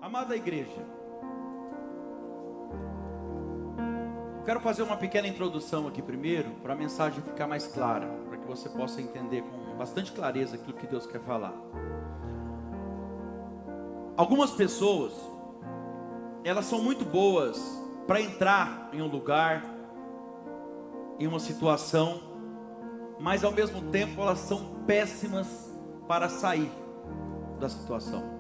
Amada igreja, eu quero fazer uma pequena introdução aqui primeiro, para a mensagem ficar mais clara, para que você possa entender com bastante clareza aquilo que Deus quer falar. Algumas pessoas, elas são muito boas para entrar em um lugar, em uma situação, mas ao mesmo tempo elas são péssimas para sair da situação.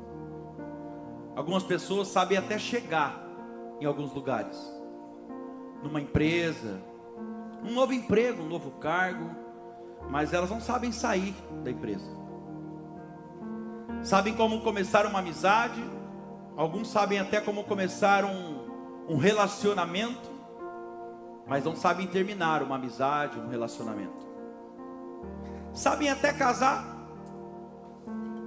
Algumas pessoas sabem até chegar em alguns lugares, numa empresa, um novo emprego, um novo cargo, mas elas não sabem sair da empresa. Sabem como começar uma amizade, alguns sabem até como começar um relacionamento, mas não sabem terminar uma amizade, um relacionamento. Sabem até casar,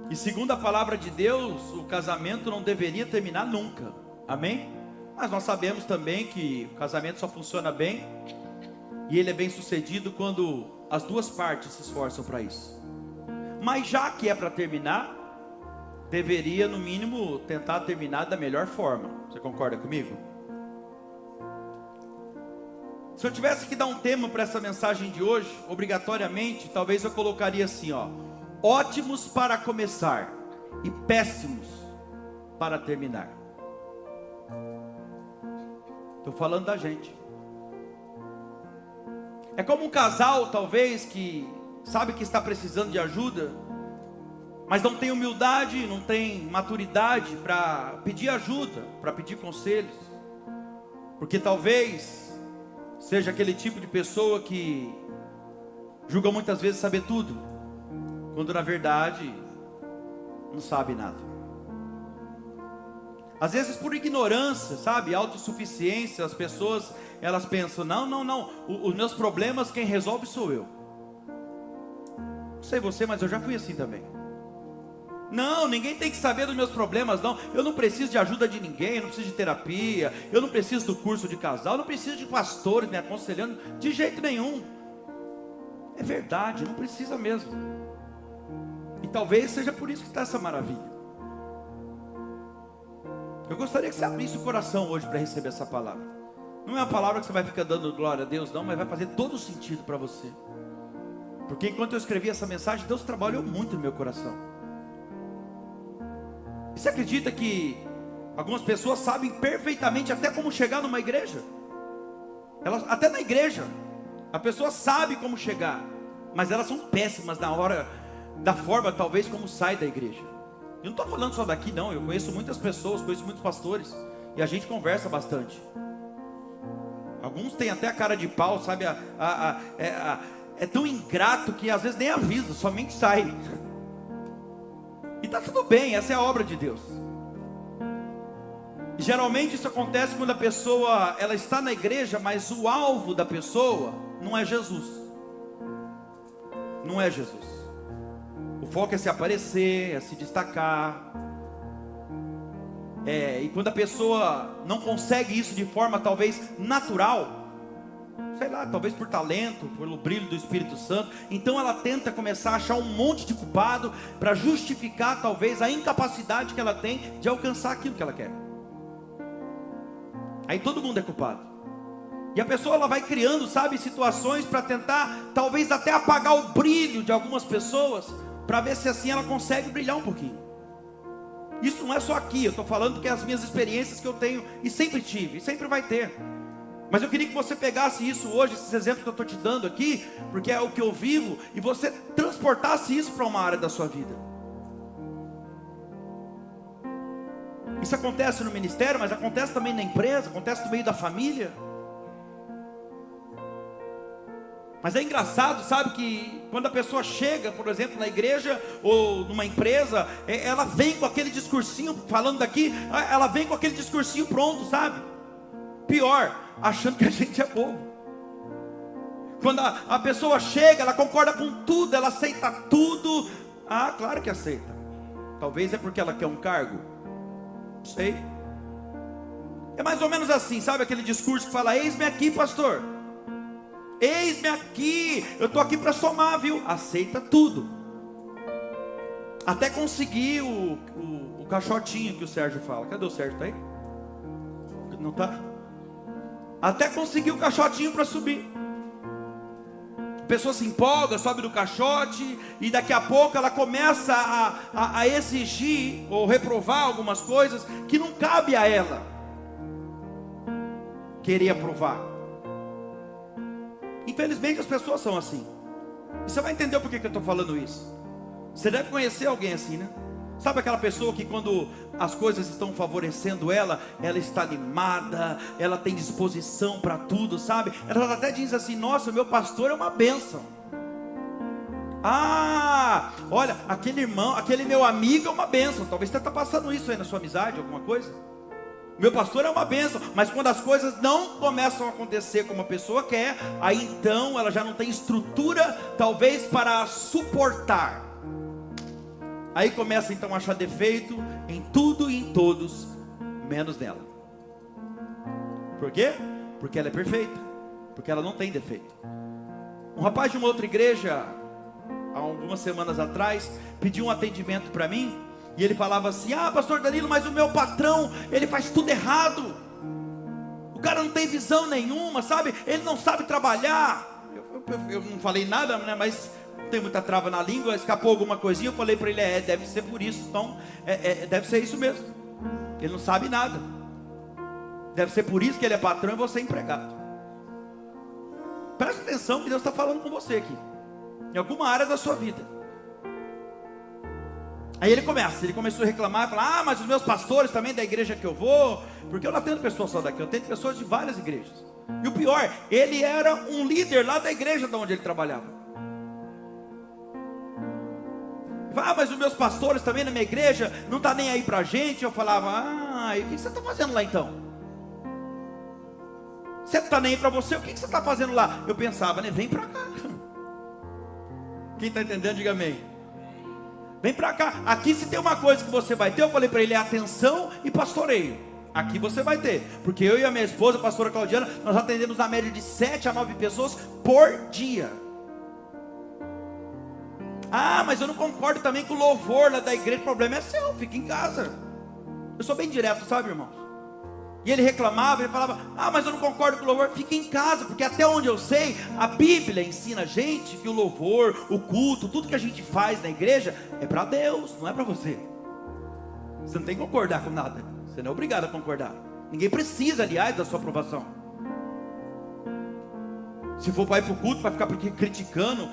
e segundo a palavra de Deus, o casamento não deveria terminar nunca, amém? Mas nós sabemos também que o casamento só funciona bem, e ele é bem sucedido quando as duas partes se esforçam para isso. Mas já que é para terminar, deveria no mínimo tentar terminar da melhor forma. Você concorda comigo? Se eu tivesse que dar um tema para essa mensagem de hoje, obrigatoriamente, talvez eu colocaria assim, ó: ótimos para começar e péssimos para terminar. Estou falando da gente. É como um casal, talvez, que sabe que está precisando de ajuda, mas não tem humildade, não tem maturidade para pedir ajuda, para pedir conselhos, porque talvez seja aquele tipo de pessoa que julga muitas vezes saber tudo, quando na verdade não sabe nada. Às vezes por ignorância, sabe, autossuficiência, as pessoas, elas pensam, não, os meus problemas quem resolve sou eu. Não sei você, mas eu já fui assim também. Não, ninguém tem que saber dos meus problemas, não. Eu não preciso de ajuda de ninguém, eu não preciso de terapia, eu não preciso do curso de casal, eu não preciso de pastores me aconselhando, de jeito nenhum. É verdade, não precisa mesmo. E talvez seja por isso que está essa maravilha. Eu gostaria que você abrisse o coração hoje para receber essa palavra. Não é uma palavra que você vai ficar dando glória a Deus, não, mas vai fazer todo sentido para você. Porque enquanto eu escrevi essa mensagem, Deus trabalhou muito no meu coração. E você acredita que algumas pessoas sabem perfeitamente até como chegar numa igreja? Até na igreja, a pessoa sabe como chegar, mas elas são péssimas na hora, da forma talvez como sai da igreja. Eu não estou falando só daqui não, eu conheço muitas pessoas, conheço muitos pastores, e a gente conversa bastante. Alguns têm até a cara de pau, sabe, é tão ingrato que às vezes nem avisa, somente sai. E está tudo bem, essa é a obra de Deus. E geralmente isso acontece quando a pessoa, ela está na igreja, mas o alvo da pessoa não é Jesus. Não é Jesus. O foco é se aparecer, é se destacar. E quando a pessoa não consegue isso de forma talvez natural, sei lá, talvez por talento, pelo brilho do Espírito Santo, então ela tenta começar a achar um monte de culpado para justificar talvez a incapacidade que ela tem de alcançar aquilo que ela quer. Aí todo mundo é culpado. E a pessoa, ela vai criando, sabe, situações para tentar talvez até apagar o brilho de algumas pessoas, para ver se assim ela consegue brilhar um pouquinho. Isso não é só aqui, eu estou falando que é as minhas experiências que eu tenho e sempre tive, e sempre vai ter. Mas eu queria que você pegasse isso hoje, esses exemplos que eu estou te dando aqui, porque é o que eu vivo, e você transportasse isso para uma área da sua vida. Isso acontece no ministério, mas acontece também na empresa, acontece no meio da família. Mas é engraçado, sabe, que quando a pessoa chega, por exemplo, na igreja ou numa empresa, ela vem com aquele discursinho, falando daqui, ela vem com aquele discursinho pronto, sabe? Pior, achando que a gente é bobo. Quando a pessoa chega, ela concorda com tudo, ela aceita tudo. Ah, claro que aceita. Talvez é porque ela quer um cargo, não sei. É mais ou menos assim, sabe, aquele discurso que fala: eis-me aqui, pastor. Eis-me aqui, eu estou aqui para somar, viu? Aceita tudo. até conseguir o caixotinho que o Sérgio fala. Cadê o Sérgio? Tá aí? Não tá? Até conseguir o caixotinho para subir. A pessoa se empolga, sobe do caixote, e daqui a pouco ela começa a exigir ou reprovar algumas coisas que não cabe a ela querer aprovar. Infelizmente as pessoas são assim. E você vai entender por que eu estou falando isso. Você deve conhecer alguém assim, né? Sabe aquela pessoa que quando as coisas estão favorecendo ela está animada, ela tem disposição para tudo, sabe? Ela até diz assim: nossa, meu pastor é uma bênção. Ah, olha, aquele irmão, aquele meu amigo é uma bênção. Talvez você está passando isso aí na sua amizade, alguma coisa. Meu pastor é uma bênção, mas quando as coisas não começam a acontecer como a pessoa quer, aí então ela já não tem estrutura, talvez, para suportar. Aí começa então a achar defeito em tudo e em todos, menos nela. Por quê? Porque ela é perfeita, porque ela não tem defeito. Um rapaz de uma outra igreja, há algumas semanas atrás, pediu um atendimento para mim, e ele falava assim: ah, pastor Danilo, mas o meu patrão, ele faz tudo errado. O cara não tem visão nenhuma, sabe? Ele não sabe trabalhar. Eu não falei nada, né? Mas tem muita trava na língua, escapou alguma coisinha. Eu falei para ele: deve ser por isso. Então, deve ser isso mesmo. Ele não sabe nada. Deve ser por isso que ele é patrão e você é empregado. Presta atenção que Deus está falando com você aqui, em alguma área da sua vida. Aí ele começou a reclamar, falar: ah, mas os meus pastores também da igreja que eu vou, porque eu não atendo pessoas só daqui, eu atendo pessoas de várias igrejas. E o pior, ele era um líder lá da igreja de onde ele trabalhava. Ah, mas os meus pastores também na minha igreja não está nem aí pra gente. Eu falava: ah, e o que você está fazendo lá então? Você não está nem aí para você, o que você está fazendo lá? Eu pensava, né, vem para cá. Quem está entendendo, diga amém. Vem para cá. Aqui se tem uma coisa que você vai ter, eu falei para ele, é atenção e pastoreio. Aqui você vai ter, porque eu e a minha esposa, a pastora Claudiana, nós atendemos na média de 7 a 9 pessoas por dia. Ah, mas eu não concordo também com o louvor lá da igreja. O problema é seu, fica em casa. Eu sou bem direto, sabe, irmãos? E ele reclamava, ele falava: ah, mas eu não concordo com o louvor. Fica em casa, porque até onde eu sei, a Bíblia ensina a gente que o louvor, o culto, tudo que a gente faz na igreja é para Deus, não é para você. Você não tem que concordar com nada, você não é obrigado a concordar. Ninguém precisa, aliás, da sua aprovação. Se for para ir para o culto, para ficar criticando,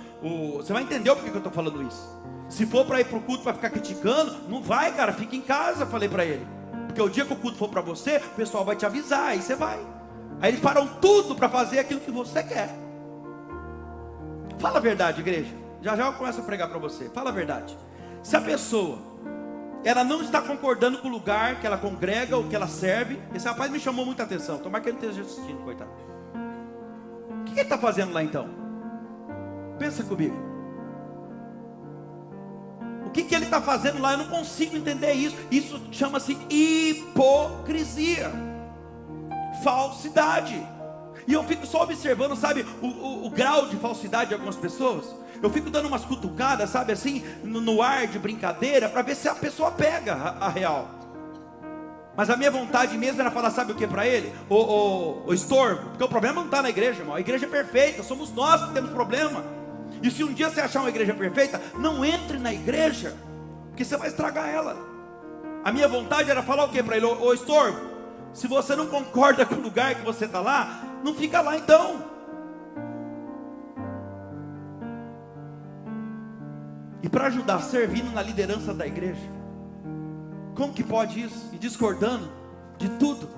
você vai entender o porquê que eu estou falando isso. Se for para ir para o culto para ficar criticando, não vai, cara, fica em casa, falei para ele. Porque o dia que o culto for para você, o pessoal vai te avisar, aí você vai. Aí eles param tudo para fazer aquilo que você quer. Fala a verdade, igreja. Já já eu começo a pregar para você. Fala a verdade. Se a pessoa, ela não está concordando com o lugar que ela congrega ou que ela serve. Esse rapaz me chamou muita atenção. Tomara que ele esteja assistindo, coitado. O que ele está fazendo lá então? Pensa comigo. O que ele está fazendo lá? Eu não consigo entender isso. Isso chama-se hipocrisia, falsidade. E eu fico só observando, sabe, o grau de falsidade de algumas pessoas. Eu fico dando umas cutucadas, sabe, assim, no ar de brincadeira, para ver se a pessoa pega a real. Mas a minha vontade mesmo era falar, sabe o que para ele? O estorvo. Porque o problema não está na igreja, irmão. A igreja é perfeita, somos nós que temos problema. E se um dia você achar uma igreja perfeita, não entre na igreja, porque você vai estragar ela. A minha vontade era falar o que para ele? Ô estorvo, se você não concorda com o lugar que você está lá, não fica lá então. E para ajudar, servindo na liderança da igreja, como que pode isso? E discordando de tudo.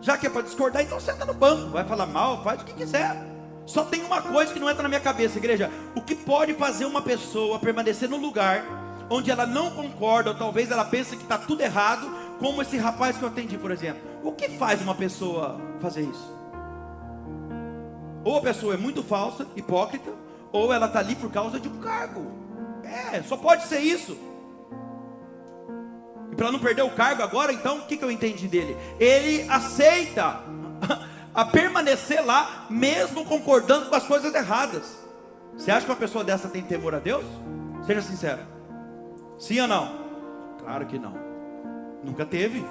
Já que é para discordar, então senta no banco, vai falar mal, faz o que quiser. Só tem uma coisa que não entra na minha cabeça, igreja: o que pode fazer uma pessoa permanecer no lugar onde ela não concorda, ou talvez ela pense que está tudo errado, como esse rapaz que eu atendi, por exemplo. O que faz uma pessoa fazer isso? Ou a pessoa é muito falsa, hipócrita, ou ela está ali por causa de um cargo. Só pode ser isso. E para não perder o cargo agora, então, o que eu entendi dele? Ele aceita a permanecer lá, mesmo concordando com as coisas erradas. Você acha que uma pessoa dessa tem temor a Deus? Seja sincero. Sim ou não? Claro que não. Nunca teve.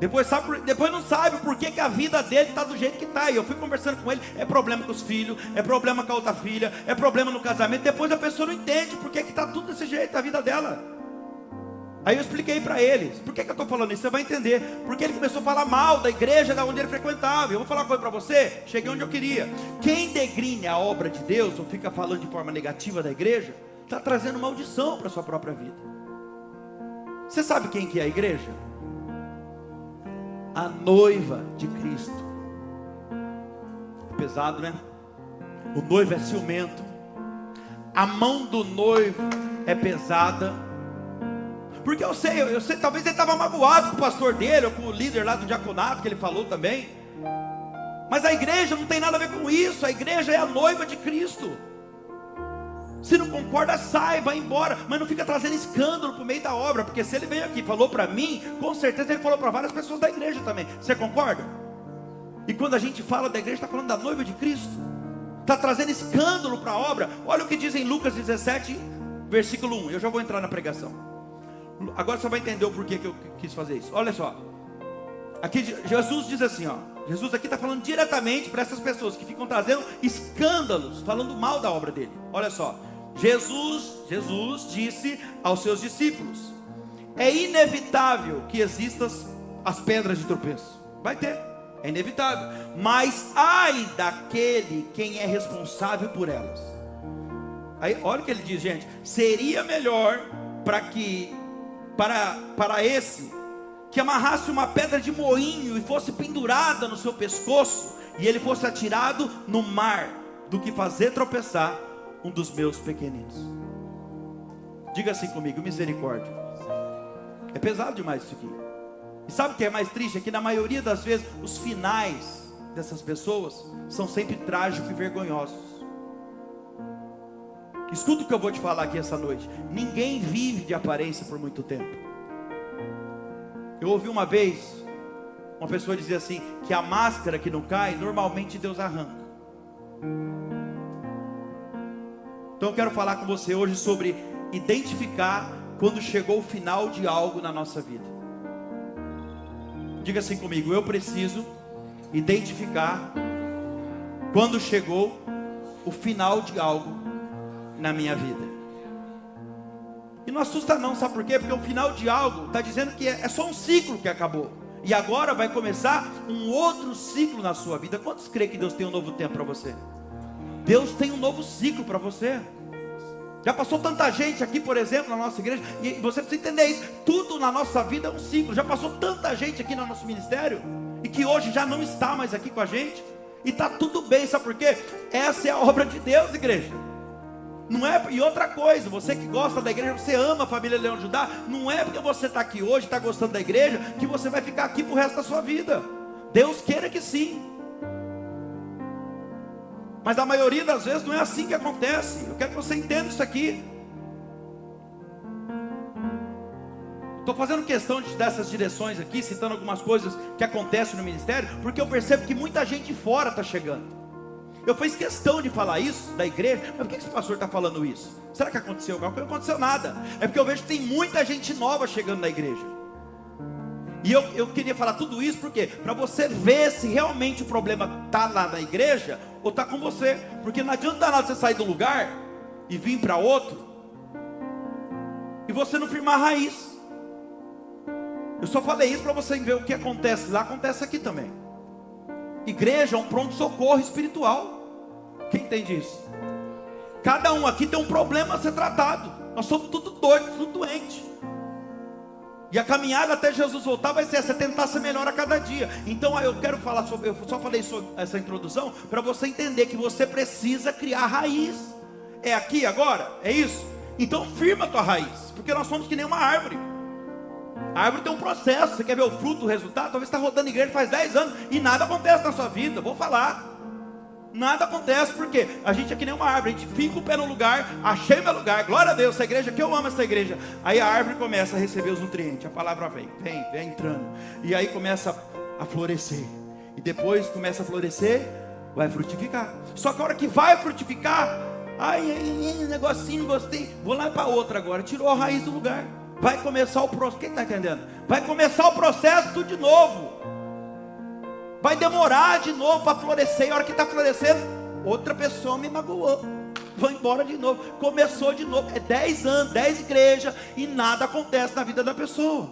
Depois não sabe por que a vida dele está do jeito que está. E eu fui conversando com ele, é problema com os filhos, é problema com a outra filha, é problema no casamento. Depois a pessoa não entende por que está tudo desse jeito, a vida dela. Aí eu expliquei para eles, por que eu estou falando isso? Você vai entender. Porque ele começou a falar mal da igreja da onde ele frequentava. Eu vou falar uma coisa para você, cheguei onde eu queria. Quem degrine a obra de Deus, ou fica falando de forma negativa da igreja, está trazendo maldição para a sua própria vida. Você sabe quem que é a igreja? A noiva de Cristo. É pesado, né? O noivo é ciumento. A mão do noivo é pesada. Porque eu sei, talvez ele estava magoado com o pastor dele, ou com o líder lá do diaconato, que ele falou também. Mas a igreja não tem nada a ver com isso. A igreja é a noiva de Cristo. Se não concorda, sai, vai embora. Mas não fica trazendo escândalo para o meio da obra. Porque se ele veio aqui e falou para mim, com certeza ele falou para várias pessoas da igreja também. Você concorda? E quando a gente fala da igreja, está falando da noiva de Cristo. Está trazendo escândalo para a obra. Olha o que diz em Lucas 17, versículo 1. Eu já vou entrar na pregação. Agora você vai entender o porquê que eu quis fazer isso. Olha só. Aqui Jesus diz assim, ó. Jesus aqui está falando diretamente para essas pessoas que ficam trazendo escândalos, falando mal da obra dele. Olha só. Jesus disse aos seus discípulos: é inevitável que existam as pedras de tropeço. Vai ter, é inevitável. Mas ai daquele quem é responsável por elas. Aí, olha o que ele diz, gente. Seria melhor para esse que amarrasse uma pedra de moinho e fosse pendurada no seu pescoço e ele fosse atirado no mar, do que fazer tropeçar um dos meus pequeninos. Diga assim comigo: misericórdia. É pesado demais isso aqui. E sabe o que é mais triste? É que na maioria das vezes os finais dessas pessoas são sempre trágicos e vergonhosos. Escuta o que eu vou te falar aqui essa noite. Ninguém vive de aparência por muito tempo. Eu ouvi uma vez uma pessoa dizer assim, que a máscara que não cai, normalmente Deus arranca. Então eu quero falar com você hoje sobre identificar quando chegou o final de algo na nossa vida. Diga assim comigo: eu preciso identificar quando chegou o final de algo na minha vida. E não assusta não, sabe por quê? Porque o final de algo está dizendo que é só um ciclo que acabou. E agora vai começar um outro ciclo na sua vida. Quantos creem que Deus tem um novo tempo para você? Deus tem um novo ciclo para você. Já passou tanta gente aqui, por exemplo, na nossa igreja. E você precisa entender isso. Tudo na nossa vida é um ciclo. Já passou tanta gente aqui no nosso ministério, e que hoje já não está mais aqui com a gente. E está tudo bem, sabe por quê? Essa é a obra de Deus, igreja. Não é, e outra coisa, você que gosta da igreja, você ama a família Leão de Judá, não é porque você está aqui hoje, está gostando da igreja, que você vai ficar aqui para o resto da sua vida. Deus queira que sim. Mas a maioria das vezes não é assim que acontece. Eu quero que você entenda isso aqui. Estou fazendo questão de dar essas direções aqui, citando algumas coisas que acontecem no ministério, porque eu percebo que muita gente de fora está chegando. Eu fiz questão de falar isso da igreja. Mas por que esse pastor está falando isso? Será que aconteceu algo? Não aconteceu nada. É porque eu vejo que tem muita gente nova chegando na igreja. E eu queria falar tudo isso porque para você ver se realmente o problema está lá na igreja ou está com você. Porque não adianta nada você sair de um lugar e vir para outro e você não firmar a raiz. Eu só falei isso para você ver o que acontece lá, acontece aqui também. Igreja é um pronto-socorro espiritual. Quem entende isso? Cada um aqui tem um problema a ser tratado. Nós somos tudo doidos, tudo doente. E a caminhada até Jesus voltar vai ser essa, tentar ser melhor a cada dia. Então eu quero falar sobre, eu só falei sobre essa introdução para você entender que você precisa criar raiz. É aqui agora? É isso? Então firma a tua raiz, porque nós somos que nem uma árvore. A árvore tem um processo. Você quer ver o fruto, o resultado? Talvez você está rodando igreja faz 10 anos e nada acontece na sua vida. Vou falar. Nada acontece, porque a gente é que nem uma árvore. A gente fica o pé no lugar, achei meu lugar, glória a Deus, essa igreja que eu amo essa igreja. Aí a árvore começa a receber os nutrientes, a palavra vem entrando. E aí começa a florescer. E depois começa a florescer, vai frutificar. Só que a hora que vai frutificar, Ai, negocinho, não gostei. Vou lá para outra agora. Tirou a raiz do lugar. Vai começar o processo. Quem está entendendo? Vai começar o processo tudo de novo. Vai demorar de novo para florescer. E a hora que está florescendo, outra pessoa me magoou. Vou embora de novo. Começou de novo. É 10 anos, 10 igrejas. E nada acontece na vida da pessoa.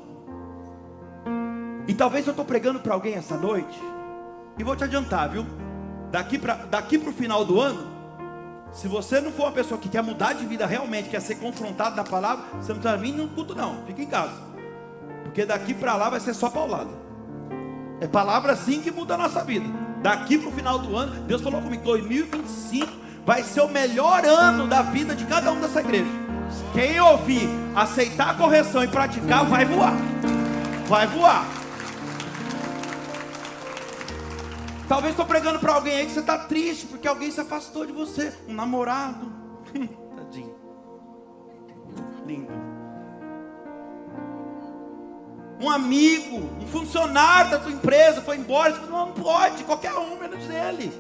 E talvez eu estou pregando para alguém essa noite. E vou te adiantar, viu? Daqui para o final do ano, se você não for uma pessoa que quer mudar de vida realmente, quer ser confrontado na palavra, você não precisa vir no culto não, fica em casa. Porque daqui para lá vai ser só paulada. É palavra assim que muda a nossa vida. Daqui para o final do ano, Deus falou comigo, 2025 vai ser o melhor ano da vida de cada um dessa igreja. Quem ouvir, aceitar a correção e praticar, vai voar. Vai voar. Talvez estou pregando para alguém aí que você está triste porque alguém se afastou de você. Um namorado. Tadinho. Lindo. Um amigo, um funcionário da tua empresa foi embora. Você falou, não pode, qualquer um, menos ele.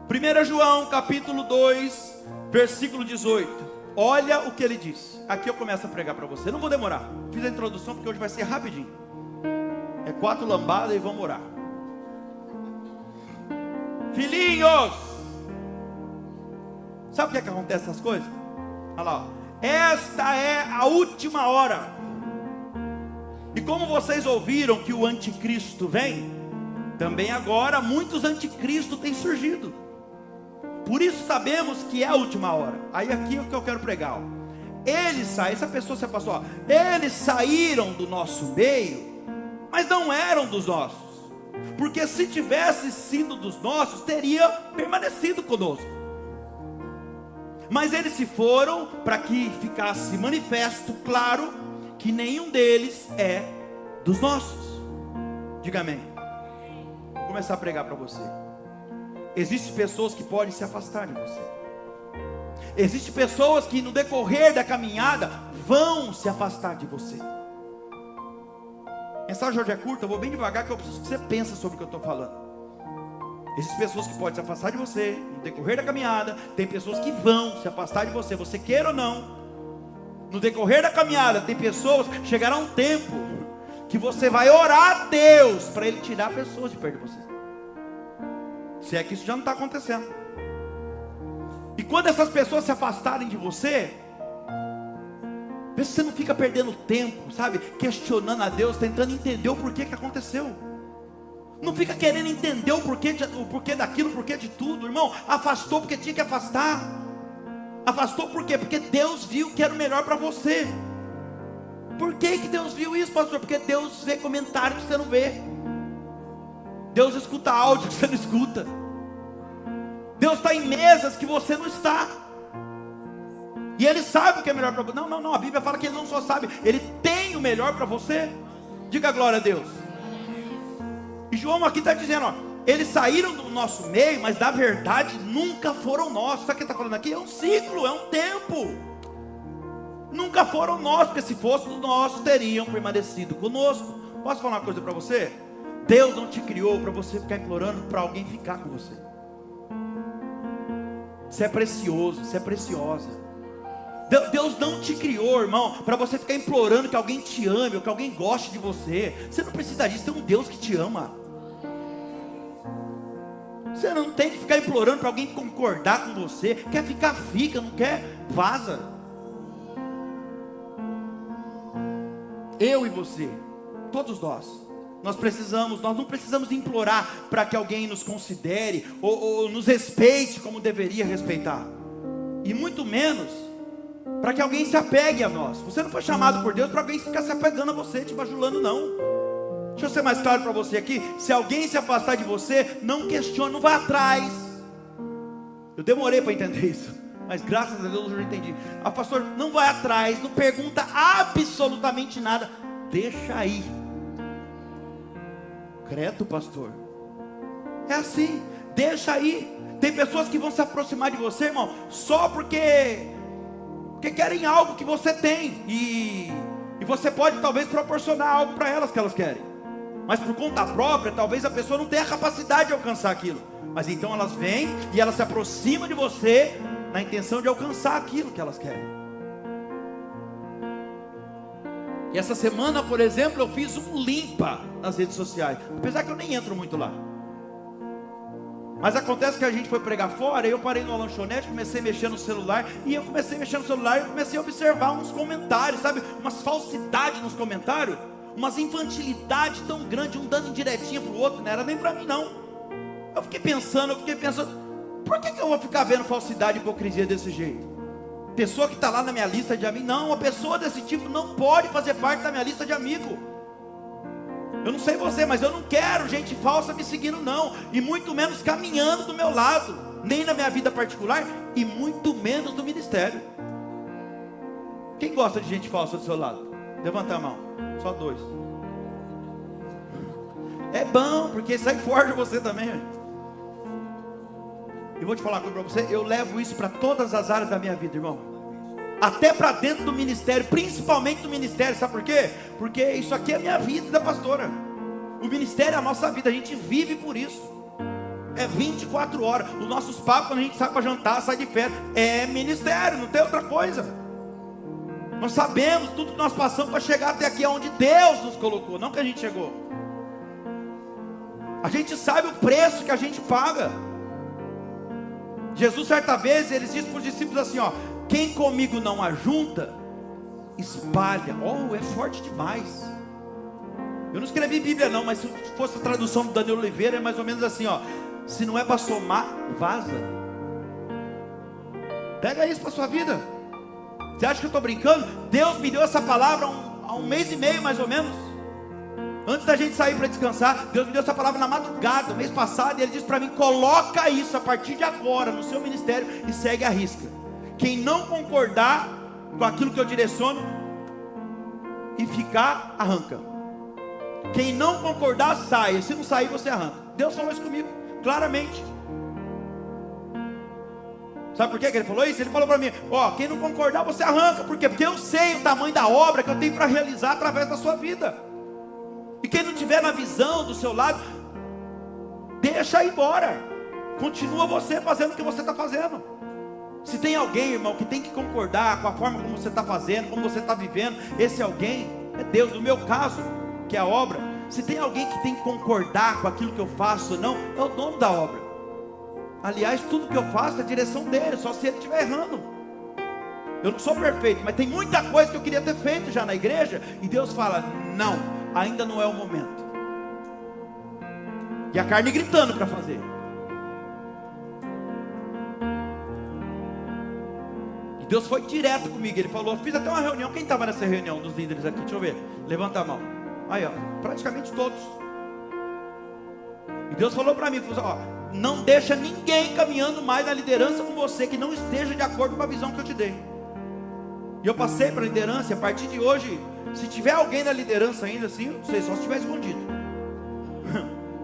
Primeiro João capítulo 2, versículo 18. Olha o que ele diz. Aqui eu começo a pregar para você. Não vou demorar. Fiz a introdução porque hoje vai ser rapidinho. É 4 lambadas e vamos orar. Filhinhos, sabe o que é que acontece essas coisas? Olha lá, ó. Esta é a última hora. E como vocês ouviram que o anticristo vem, também agora muitos anticristos têm surgido. Por isso sabemos que é a última hora. Aí aqui é o que eu quero pregar, ó. Eles saíram, essa pessoa se passou, ó. Eles saíram do nosso meio, mas não eram dos nossos. Porque se tivesse sido dos nossos, teria permanecido conosco. Mas eles se foram para que ficasse manifesto, claro, que nenhum deles é dos nossos. Diga amém. Vou começar a pregar para você. Existem pessoas que podem se afastar de você. Existem pessoas que no decorrer da caminhada vão se afastar de você. A mensagem hoje é curta, eu vou bem devagar que eu preciso que você pense sobre o que eu estou falando. Existem pessoas que podem se afastar de você no decorrer da caminhada. Tem pessoas que vão se afastar de você, você queira ou não. No decorrer da caminhada tem pessoas, chegará um tempo que você vai orar a Deus para Ele tirar pessoas de perto de você. Se é que isso já não está acontecendo. E quando essas pessoas se afastarem de você, vê se você não fica perdendo tempo, sabe? Questionando a Deus, tentando entender o porquê que aconteceu. Não fica querendo entender o porquê daquilo, o porquê de tudo, irmão. Afastou porque tinha que afastar. Afastou por quê? Porque Deus viu que era o melhor para você. Por que Deus viu isso, pastor? Porque Deus vê comentário que você não vê. Deus escuta áudio que você não escuta. Deus está em mesas que você não está. E Ele sabe o que é melhor para você. Não, a Bíblia fala que Ele não só sabe, Ele tem o melhor para você. Diga glória a Deus. E João aqui está dizendo, ó, eles saíram do nosso meio, mas na verdade nunca foram nossos. Sabe o que ele está falando aqui? É um ciclo, é um tempo. Nunca foram nossos, porque se fossem nossos, teriam permanecido conosco. Posso falar uma coisa para você? Deus não te criou para você ficar implorando para alguém ficar com você. Você é precioso, você é preciosa. Deus não te criou, irmão, para você ficar implorando que alguém te ame, ou que alguém goste de você. Você não precisa disso, tem um Deus que te ama. Você não tem que ficar implorando para alguém concordar com você. Quer ficar, fica, não quer, vaza. Eu e você, todos nós não precisamos implorar para que alguém nos considere ou nos respeite como deveria respeitar. E muito menos para que alguém se apegue a nós. Você não foi chamado por Deus para alguém ficar se apegando a você, te bajulando, não. Deixa eu ser mais claro para você aqui. Se alguém se afastar de você, não questione, não vá atrás. Eu demorei para entender isso, mas graças a Deus eu já entendi. Pastor, não vai atrás, não pergunta absolutamente nada, deixa aí. Credo, pastor. É assim, deixa aí. Tem pessoas que vão se aproximar de você, irmão, só porque querem algo que você tem, e você pode talvez proporcionar algo para elas que elas querem. mas por conta própria, talvez a pessoa não tenha a capacidade de alcançar aquilo. Mas então elas vêm e elas se aproximam de você na intenção de alcançar aquilo que elas querem. E essa semana, por exemplo, eu fiz um limpa nas redes sociais, apesar que eu nem entro muito lá. Mas acontece que a gente foi pregar fora, e eu parei numa lanchonete, comecei a mexer no celular, e eu comecei a mexer no celular e comecei a observar uns comentários, sabe? Umas falsidades nos comentários, umas infantilidades tão grandes, um dando indiretinha pro outro, não era nem para mim não. Eu fiquei pensando, por que eu vou ficar vendo falsidade e hipocrisia desse jeito? Pessoa que está lá na minha lista de amigos, não, uma pessoa desse tipo não pode fazer parte da minha lista de amigos. Eu não sei você, mas eu não quero gente falsa me seguindo não, e muito menos caminhando do meu lado, nem na minha vida particular, e muito menos no ministério. Quem gosta de gente falsa do seu lado? Levanta a mão, só 2. É bom, porque isso aí forja você também. E vou te falar uma coisa para você, eu levo isso para todas as áreas da minha vida, irmão. Até para dentro do ministério, principalmente do ministério, sabe por quê? Porque isso aqui é a minha vida e da pastora. O ministério é a nossa vida, a gente vive por isso. É 24 horas. Os nossos papos, quando a gente sai para jantar, sai de férias, é ministério, não tem outra coisa. Nós sabemos tudo que nós passamos para chegar até aqui, onde Deus nos colocou, não que a gente chegou. A gente sabe o preço que a gente paga. Jesus certa vez, ele disse para os discípulos assim, ó: quem comigo não ajunta, espalha. Oh, é forte demais. Eu não escrevi Bíblia não, mas se fosse a tradução do Daniel Oliveira, é mais ou menos assim, ó: se não é para somar, vaza. Pega isso para sua vida. Você acha que eu estou brincando? Deus me deu essa palavra há um mês e meio mais ou menos. Antes da gente sair para descansar, Deus me deu essa palavra na madrugada, mês passado, e Ele disse para mim: coloca isso a partir de agora no seu ministério e segue a risca. Quem não concordar com aquilo que eu direciono e ficar, arranca. Quem não concordar, sai. Se não sair, você arranca. Deus falou isso comigo, claramente. Sabe por que Ele falou isso? Ele falou para mim: ó, quem não concordar, você arranca. Por quê? Porque eu sei o tamanho da obra que eu tenho para realizar através da sua vida. E quem não tiver na visão do seu lado, deixa ir embora. Continua você fazendo o que você está fazendo. Se tem alguém, irmão, que tem que concordar com a forma como você está fazendo, como você está vivendo, esse alguém é Deus. No meu caso, que é a obra, se tem alguém que tem que concordar com aquilo que eu faço ou não, é o dono da obra. Aliás, tudo que eu faço é a direção dele, só se ele estiver errando. Eu não sou perfeito, mas tem muita coisa que eu queria ter feito já na igreja, e Deus fala: não, ainda não é o momento. E a carne gritando para fazer. E Deus foi direto comigo. Ele falou, fiz até uma reunião. Quem estava nessa reunião dos líderes aqui? Deixa eu ver, levanta a mão. Aí ó, praticamente todos. E Deus falou para mim, falou, ó, não deixa ninguém caminhando mais na liderança com você que não esteja de acordo com a visão que eu te dei. E eu passei para a liderança, e a partir de hoje, se tiver alguém na liderança ainda assim, não sei, só se estiver escondido.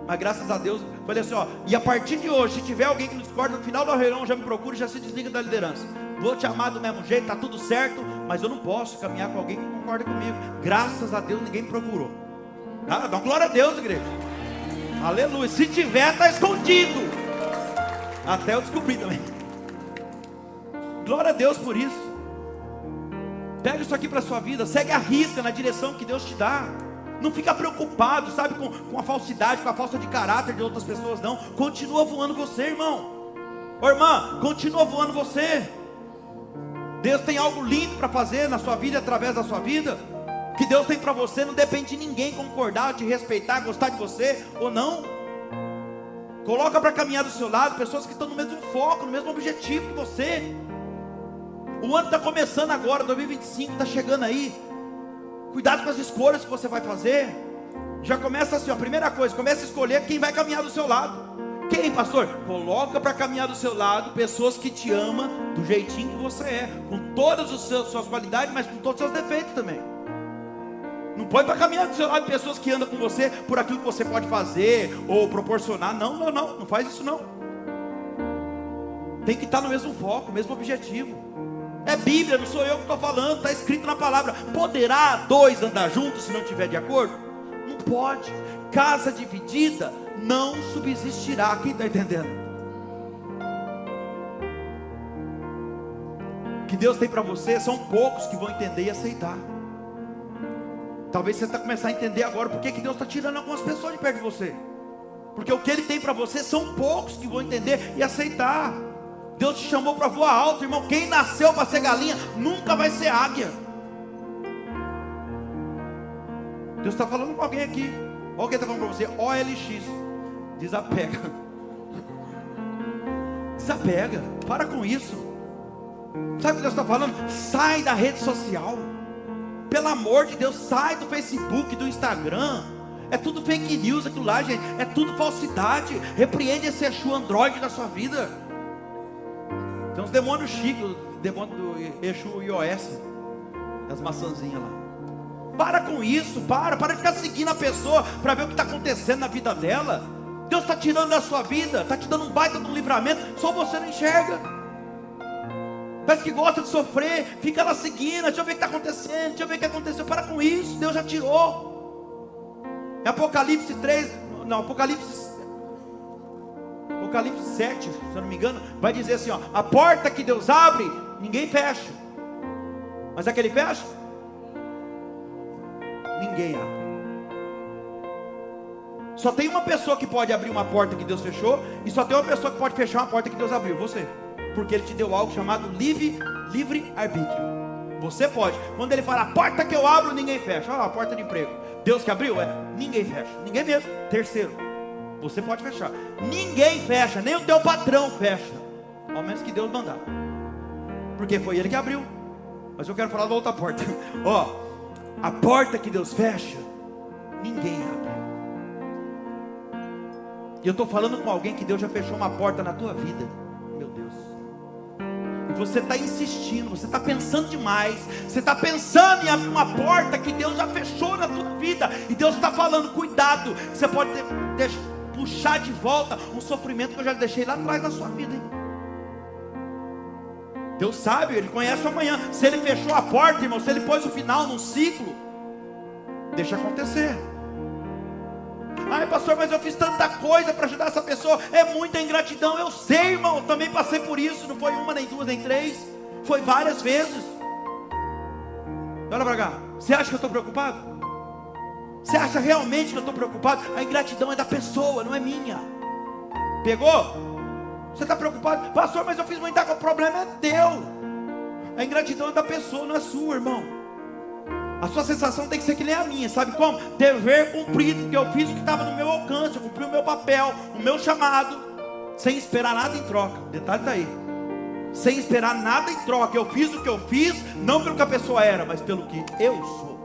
Mas graças a Deus, falei assim, ó, e a partir de hoje, se tiver alguém que não discorda, no final da reunião já me procura e já se desliga da liderança. Vou te amar do mesmo jeito, tá tudo certo, mas eu não posso caminhar com alguém que não concorda comigo. Graças a Deus ninguém me procurou. Dá uma glória a Deus, igreja. Aleluia. Se tiver, está escondido. Até eu descobri também. Glória a Deus por isso. Pega isso aqui para a sua vida, segue a risca na direção que Deus te dá. Não fica preocupado, sabe, com a falsidade, com a falta de caráter de outras pessoas, não. Continua voando você, irmão. Ô irmã, continua voando você. Deus tem algo lindo para fazer na sua vida, através da sua vida. Que Deus tem para você, não depende de ninguém concordar, te respeitar, gostar de você ou não. Coloca para caminhar do seu lado pessoas que estão no mesmo foco, no mesmo objetivo que você. O ano está começando agora, 2025 está chegando aí. Cuidado com as escolhas que você vai fazer. Já começa assim, ó, primeira coisa, começa a escolher quem vai caminhar do seu lado. Quem, pastor? Coloca para caminhar do seu lado pessoas que te amam do jeitinho que você é, com todas as suas qualidades, mas com todos os seus defeitos também. Não põe para caminhar do seu lado pessoas que andam com você por aquilo que você pode fazer ou proporcionar. Não faz isso não. Tem que estar no mesmo foco, no mesmo objetivo. É Bíblia, não sou eu que estou falando, está escrito na palavra. Poderá dois andar juntos se não estiver de acordo? Não pode. casa dividida não subsistirá. Quem está entendendo? O que Deus tem para você são poucos que vão entender e aceitar. Talvez você está começando a entender agora porque que Deus está tirando algumas pessoas de perto de você. Porque o que Ele tem para você são poucos que vão entender e aceitar. Deus te chamou para voar alto, irmão. Quem nasceu para ser galinha nunca vai ser águia. Deus está falando com alguém aqui. Olha quem está falando para você. OLX. Desapega. Desapega. Para com isso. Sabe o que Deus está falando? Sai da rede social. Pelo amor de Deus, sai do Facebook, do Instagram. É tudo fake news aquilo lá, gente. É tudo falsidade. Repreende esse Exu Android da sua vida. Tem uns demônios chiques, o demônio do Exu iOS, as maçãzinhas lá. Para com isso, para de ficar seguindo a pessoa para ver o que está acontecendo na vida dela. Deus está tirando da sua vida, está te dando um baita de um livramento, só você não enxerga. Parece que gosta de sofrer, fica lá seguindo, deixa eu ver o que está acontecendo, deixa eu ver o que aconteceu. Para com isso, Deus já tirou. Em Apocalipse 3, não, Apocalipse 7, se eu não me engano, vai dizer assim, ó, a porta que Deus abre, ninguém fecha. Mas a que Ele fecha, ninguém abre. Só tem uma pessoa que pode abrir uma porta que Deus fechou, e só tem uma pessoa que pode fechar uma porta que Deus abriu, você. Porque Ele te deu algo chamado livre arbítrio. Você pode. Quando Ele fala, a porta que eu abro, ninguém fecha. Ó, a porta de emprego. Deus que abriu? Ninguém fecha. Ninguém mesmo. Terceiro, você pode fechar. Ninguém fecha, nem o teu patrão fecha. Ao menos que Deus mandar. Porque foi Ele que abriu. Mas eu quero falar da outra porta. Ó, a porta que Deus fecha, ninguém abre. E eu estou falando com alguém que Deus já fechou uma porta na tua vida. Meu Deus. E você está insistindo, você está pensando demais. Você está pensando em abrir uma porta que Deus já fechou na tua vida. E Deus está falando, cuidado. Você pode puxar de volta um sofrimento que eu já deixei lá atrás na sua vida, hein? Deus sabe, Ele conhece o amanhã. Se Ele fechou a porta, irmão, se Ele pôs o final num ciclo, deixa acontecer. Ai, pastor, mas eu fiz tanta coisa para ajudar essa pessoa. É muita ingratidão, eu sei, irmão. Eu também passei por isso. Não foi uma, nem duas, nem três. Foi várias vezes. Olha para cá. Você acha que eu estou preocupado? Você acha realmente que eu estou preocupado? A ingratidão é da pessoa, não é minha. Pegou? Você está preocupado? Pastor, mas eu fiz muita coisa. O problema é teu. A ingratidão é da pessoa, não é sua, irmão. A sua sensação tem que ser que nem a minha. Sabe como? Dever cumprido. Porque eu fiz o que estava no meu alcance. Eu cumpri o meu papel, o meu chamado, sem esperar nada em troca. O detalhe está aí. Sem esperar nada em troca. Eu fiz o que eu fiz, não pelo que a pessoa era, mas pelo que eu sou.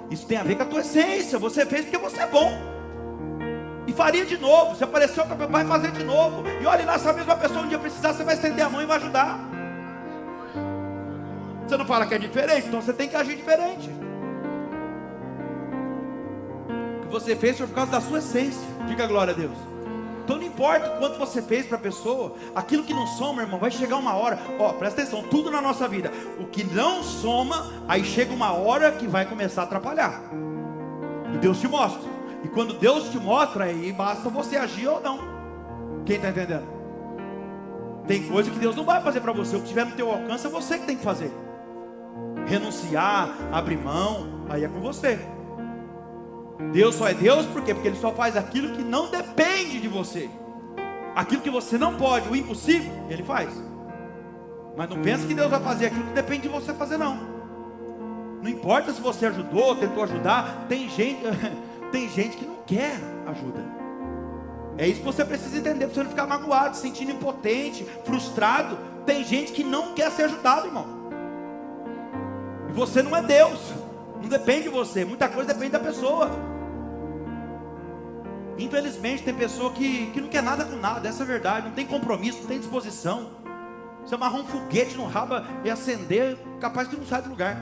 Isso tem a ver com a tua essência. Você fez porque você é bom. E faria de novo. Se apareceu, vai fazer de novo. E olha lá, se a mesma pessoa um dia precisar, você vai estender a mão e vai ajudar. Você não fala que é diferente, então você tem que agir diferente. O que você fez foi por causa da sua essência. Diga glória a Deus. Então não importa o quanto você fez para a pessoa, aquilo que não soma, irmão, vai chegar uma hora. Ó, presta atenção, tudo na nossa vida, o que não soma, aí chega uma hora que vai começar a atrapalhar. E Deus te mostra. E quando Deus te mostra, aí basta você agir ou não. Quem está entendendo? Tem coisa que Deus não vai fazer para você. O que estiver no teu alcance é você que tem que fazer. Renunciar, abrir mão, aí é com você. Deus só é Deus por quê? Porque Ele só faz aquilo que não depende de você. Aquilo que você não pode, o impossível, Ele faz. Mas não pense que Deus vai fazer aquilo que depende de você fazer, não. Não importa se você ajudou, tentou ajudar. Tem gente que não quer ajuda. É isso que você precisa entender, para você não ficar magoado, se sentindo impotente, frustrado. Tem gente que não quer ser ajudado, irmão. E você não é Deus. Não depende de você. Muita coisa depende da pessoa. Infelizmente tem pessoa que não quer nada com nada. Essa é a verdade. Não tem compromisso, não tem disposição. Você amarrar um foguete no rabo e acender, capaz que não sai do lugar.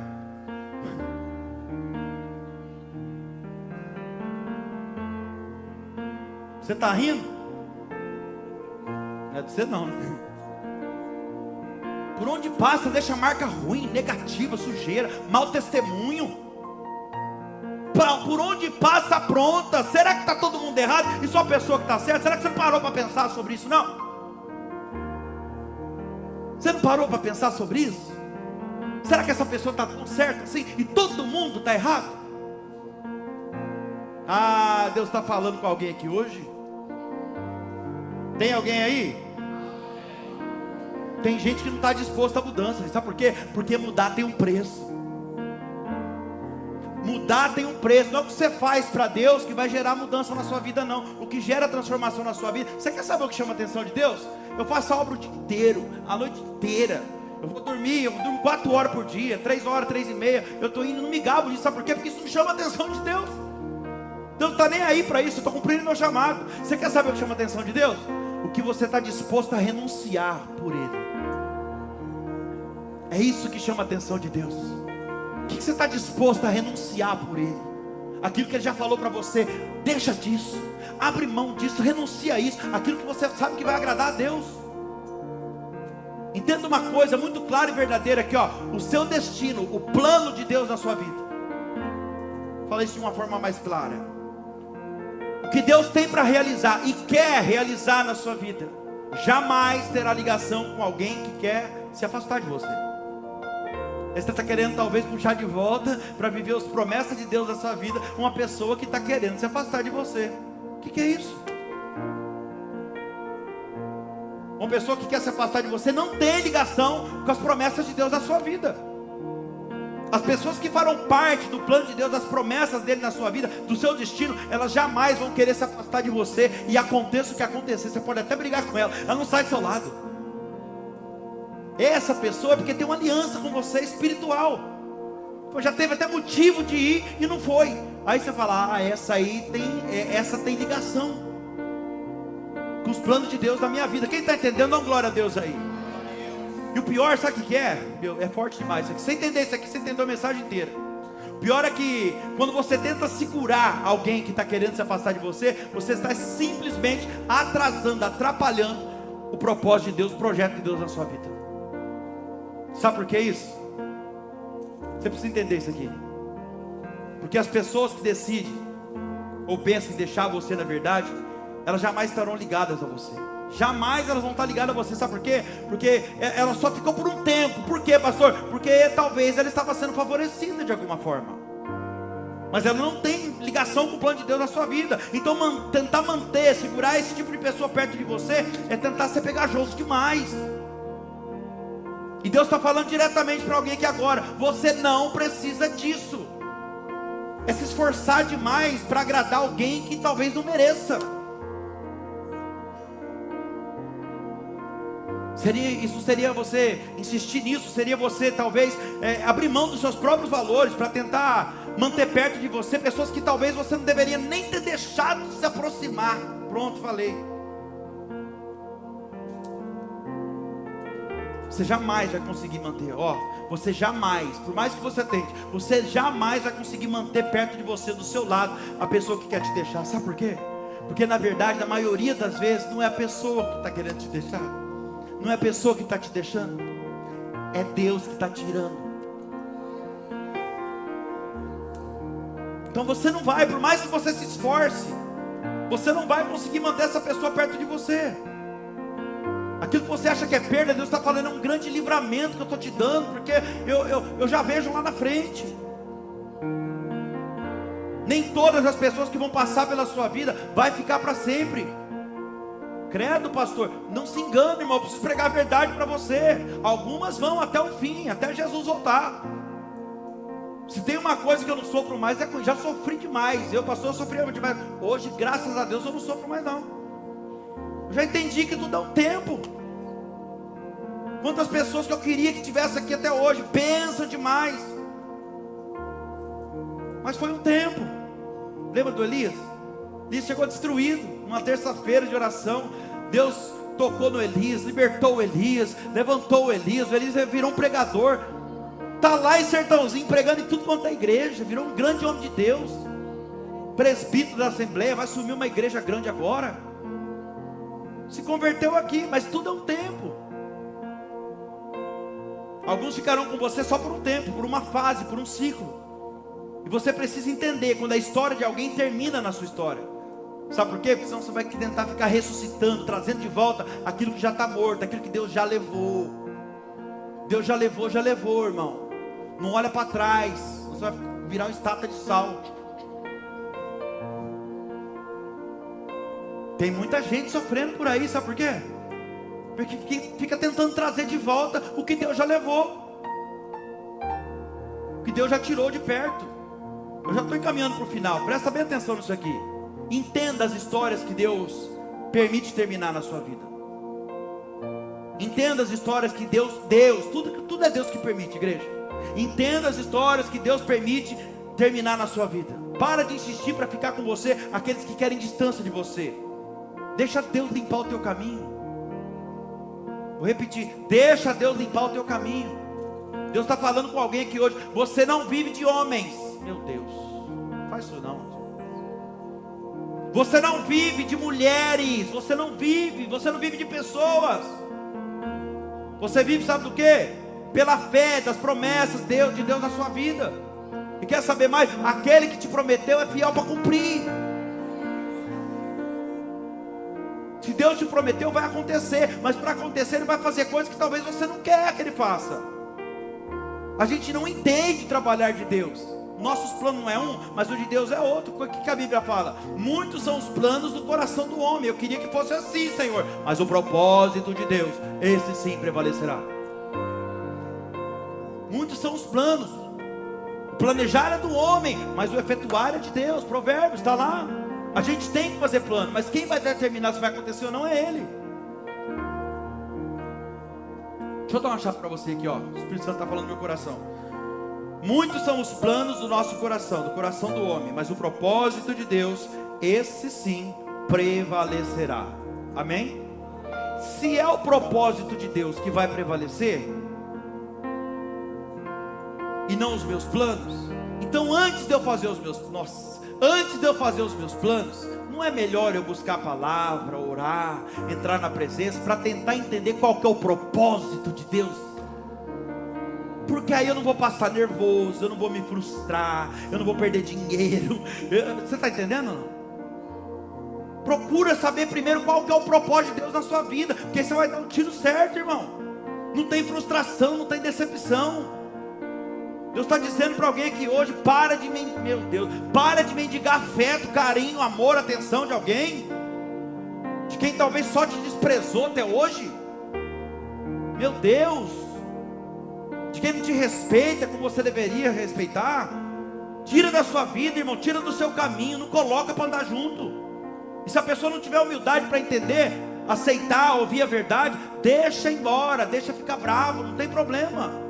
Você está rindo? Não é de você não, né? Por onde passa deixa marca ruim, negativa, sujeira, mau testemunho. por onde passa apronta. Será que está todo mundo errado e só a pessoa que está certa? Será que você não parou para pensar sobre isso? Não. Você não parou para pensar sobre isso? Será que essa pessoa está tão certa assim e todo mundo está errado? Ah, Deus está falando com alguém aqui hoje? Tem alguém aí? Tem gente que não está disposta à mudança. Sabe por quê? Porque mudar tem um preço. Mudar tem um preço. Não é o que você faz para Deus que vai gerar mudança na sua vida, não. O que gera transformação na sua vida. Você quer saber o que chama a atenção de Deus? Eu faço a obra o dia inteiro, a noite inteira. Eu durmo 4 horas por dia, 3 horas, 3h30. Eu estou indo, não me gabo disso. Sabe por quê? Porque isso não chama a atenção de Deus. Deus não está nem aí para isso. Eu estou cumprindo meu chamado. Você quer saber o que chama a atenção de Deus? O que você está disposto a renunciar por Ele. É isso que chama a atenção de Deus. O que você está disposto a renunciar por Ele? Aquilo que Ele já falou para você, deixa disso, abre mão disso, renuncia a isso. Aquilo que você sabe que vai agradar a Deus. Entenda uma coisa muito clara e verdadeira aqui, ó. O seu destino, o plano de Deus na sua vida. Fala isso de uma forma mais clara. O que Deus tem para realizar e quer realizar na sua vida, jamais terá ligação com alguém que quer se afastar de você. Você está querendo talvez puxar de volta para viver as promessas de Deus na sua vida uma pessoa que está querendo se afastar de você. O que é isso? Uma pessoa que quer se afastar de você não tem ligação com as promessas de Deus na sua vida. As pessoas que farão parte do plano de Deus, das promessas dele na sua vida, do seu destino, elas jamais vão querer se afastar de você. E aconteça o que acontecer, você pode até brigar com ela, ela não sai do seu lado. Essa pessoa é porque tem uma aliança com você espiritual. Já teve até motivo de ir e não foi. Aí você fala, essa tem ligação com os planos de Deus na minha vida. Quem está entendendo, dá uma glória a Deus aí. E o pior, sabe o que é? É forte demais isso aqui. Você entender isso aqui, você entendeu a mensagem inteira. O pior é que quando você tenta segurar alguém que está querendo se afastar de você, você está simplesmente atrasando, atrapalhando o propósito de Deus, o projeto de Deus na sua vida. Sabe por que isso? Você precisa entender isso aqui. Porque as pessoas que decidem ou pensam em deixar você, na verdade, elas jamais estarão ligadas a você. Jamais elas vão estar ligadas a você. Sabe por quê? Porque ela só ficou por um tempo. Por quê, pastor? Porque talvez ela estava sendo favorecida de alguma forma, mas ela não tem ligação com o plano de Deus na sua vida. Então tentar manter, segurar esse tipo de pessoa perto de você é tentar ser pegajoso demais. E Deus está falando diretamente para alguém aqui agora. Você não precisa disso. É se esforçar demais para agradar alguém que talvez não mereça. Isso seria você insistir nisso. Seria você talvez abrir mão dos seus próprios valores para tentar manter perto de você pessoas que talvez você não deveria nem ter deixado de se aproximar. Pronto, falei. Você jamais vai conseguir manter, você jamais, por mais que você tente, você jamais vai conseguir manter perto de você, do seu lado, a pessoa que quer te deixar. Sabe por quê? Porque na verdade, na maioria das vezes, não é a pessoa que está querendo te deixar, não é a pessoa que está te deixando, é Deus que está tirando. Então você não vai, por mais que você se esforce, você não vai conseguir manter essa pessoa perto de você. Aquilo que você acha que é perda, Deus está falando, é um grande livramento que eu estou te dando, porque eu já vejo lá na frente. Nem todas as pessoas que vão passar pela sua vida vai ficar para sempre. Credo, pastor, não se engane, irmão, eu preciso pregar a verdade para você. Algumas vão até o fim, até Jesus voltar. Se tem uma coisa que eu não sofro mais, já sofri demais. Pastor, eu sofri demais. Hoje, graças a Deus, eu não sofro mais não. Eu já entendi que tudo é um tempo. Quantas pessoas que eu queria que tivesse aqui até hoje pensam demais, mas foi um tempo. Lembra do Elias? Elias chegou destruído, numa terça-feira de oração. Deus tocou no Elias, libertou o Elias, levantou o Elias virou um pregador. Está lá em Sertãozinho, pregando em tudo quanto é igreja, virou um grande homem de Deus, presbítero da Assembleia, vai assumir uma igreja grande agora. Se converteu aqui, mas tudo é um tempo. Alguns ficarão com você só por um tempo, por uma fase, por um ciclo. E você precisa entender quando a história de alguém termina na sua história. Sabe por quê? Porque senão você vai tentar ficar ressuscitando, trazendo de volta aquilo que já está morto, aquilo que Deus já levou. Deus já levou, irmão. Não olha para trás, você vai virar uma estátua de sal. Tem muita gente sofrendo por aí, sabe por quê? Porque fica tentando trazer de volta o que Deus já levou, o que Deus já tirou de perto. Eu já estou encaminhando para o final, presta bem atenção nisso aqui. Entenda as histórias que Deus permite terminar na sua vida. Entenda as histórias que Deus, tudo é Deus que permite, igreja. Entenda as histórias que Deus permite terminar na sua vida. Para de insistir para ficar com você aqueles que querem distância de você. Deixa Deus limpar o teu caminho. Vou repetir, deixa Deus limpar o teu caminho. Deus está falando com alguém aqui hoje. Você não vive de homens. Meu Deus, não faz isso não. Você não vive de mulheres. Você não vive de pessoas. Você vive, sabe do quê? Pela fé das promessas de Deus na sua vida. E quer saber mais? Aquele que te prometeu é fiel para cumprir. Se Deus te prometeu, vai acontecer. Mas para acontecer, Ele vai fazer coisas que talvez você não quer que Ele faça. A gente não entende trabalhar de Deus. Nossos planos não é um, mas o de Deus é outro. O que a Bíblia fala? Muitos são os planos do coração do homem. Eu queria que fosse assim, Senhor. Mas o propósito de Deus, esse sim prevalecerá. Muitos são os planos. O planejar é do homem, mas o efetuar é de Deus. Provérbios, está lá. A gente tem que fazer plano, mas quem vai determinar se vai acontecer ou não é Ele. Deixa eu dar uma chave para você aqui, ó. O Espírito Santo está falando no meu coração. Muitos são os planos do nosso coração, do coração do homem, mas o propósito de Deus, esse sim prevalecerá. Amém? Se é o propósito de Deus que vai prevalecer e não os meus planos, então antes de eu fazer os meus planos, não é melhor eu buscar a palavra, orar, entrar na presença para tentar entender qual que é o propósito de Deus? Porque aí eu não vou passar nervoso, eu não vou me frustrar, eu não vou perder dinheiro. Você está entendendo? Não? Procura saber primeiro qual que é o propósito de Deus na sua vida, porque você vai dar o tiro certo, irmão. Não tem frustração, não tem decepção. Deus está dizendo para alguém aqui hoje: para de mendigar afeto, carinho, amor, atenção de alguém, de quem talvez só te desprezou até hoje. Meu Deus, de quem não te respeita como você deveria respeitar. Tira da sua vida, irmão, tira do seu caminho, não coloca para andar junto. E se a pessoa não tiver humildade para entender, aceitar, ouvir a verdade, deixa embora, deixa ficar bravo, não tem problema.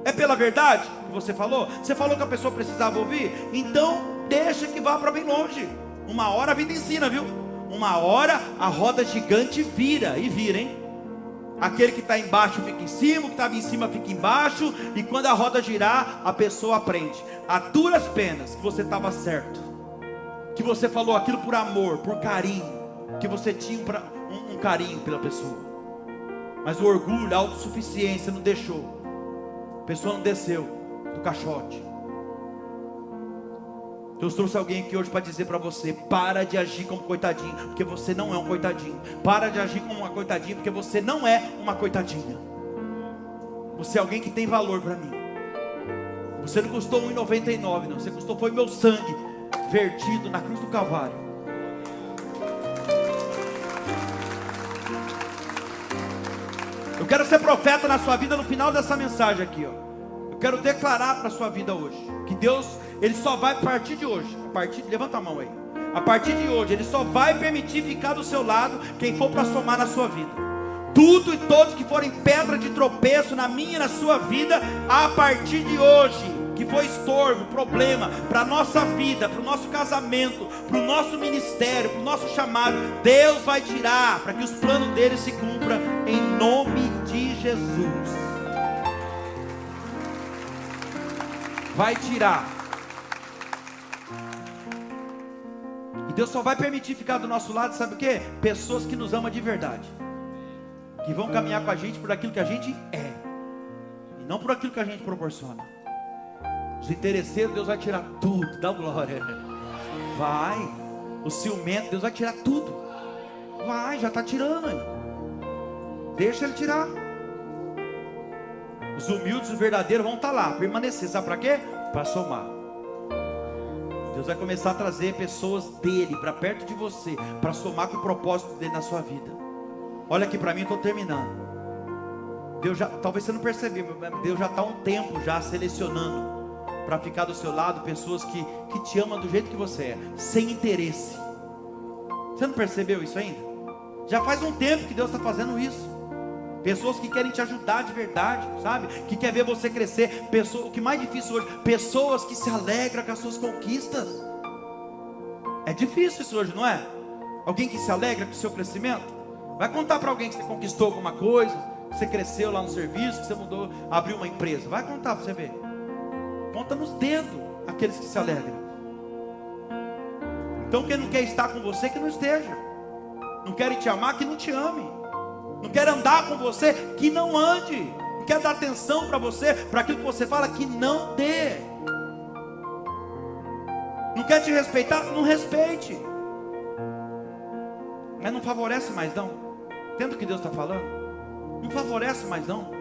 É pela verdade que você falou? Você falou que a pessoa precisava ouvir? Então deixa que vá para bem longe. Uma hora a vida ensina, viu? Uma hora a roda gigante vira, e vira, hein? Aquele que está embaixo fica em cima, o que estava em cima fica embaixo. E quando a roda girar, a pessoa aprende. A duras penas que você estava certo, que você falou aquilo por amor, por carinho, que você tinha um carinho pela pessoa, mas o orgulho, a autossuficiência não deixou. A pessoa não desceu do caixote. Deus trouxe alguém aqui hoje para dizer para você: para de agir como coitadinho, porque você não é um coitadinho. Para de agir como uma coitadinha, porque você não é uma coitadinha. Você é alguém que tem valor para mim. Você não custou R$1,99, não. Você custou, foi meu sangue vertido na cruz do Calvário. Eu quero ser profeta na sua vida no final dessa mensagem aqui, ó. Eu quero declarar para a sua vida hoje que Deus, Ele só vai, a partir de hoje, levanta a mão aí, a partir de hoje Ele só vai permitir ficar do seu lado quem for para somar na sua vida. Tudo e todos que forem pedra de tropeço na minha e na sua vida, a partir de hoje, que foi estorvo, problema para a nossa vida, para o nosso casamento, para o nosso ministério, para o nosso chamado, Deus vai tirar, para que os planos dele se cumpram, em nome de Jesus. Vai tirar. E Deus só vai permitir ficar do nosso lado, sabe o quê? Pessoas que nos amam de verdade, que vão caminhar com a gente por aquilo que a gente é, e não por aquilo que a gente proporciona. Os interesseiros, Deus vai tirar tudo, dá glória. Vai. O ciumento, Deus vai tirar tudo. Vai, já está tirando aí. Deixa Ele tirar. Os humildes, os verdadeiros vão estar lá, permanecer. Sabe para quê? Para somar. Deus vai começar a trazer pessoas dele para perto de você, para somar com o propósito dele na sua vida. Olha aqui para mim, estou terminando. Deus já, talvez você não percebeu, mas Deus já está há um tempo já selecionando para ficar do seu lado pessoas que te amam do jeito que você é, sem interesse. Você não percebeu isso ainda? Já faz um tempo que Deus está fazendo isso. Pessoas que querem te ajudar de verdade, sabe? Que quer ver você crescer. O que mais difícil hoje, pessoas que se alegram com as suas conquistas. É difícil isso hoje, não é? Alguém que se alegra com o seu crescimento. Vai contar para alguém que você conquistou alguma coisa, que você cresceu lá no serviço, que você mudou, abriu uma empresa. Vai contar para você ver. Conta nos dedos aqueles que se alegram. Então quem não quer estar com você, que não esteja. Não quer te amar, que não te ame. Não quer andar com você, que não ande. Não quer dar atenção para você, para aquilo que você fala, que não dê. Não quer te respeitar, não respeite. Mas não favorece mais não. Entende o que Deus está falando? Não favorece mais não.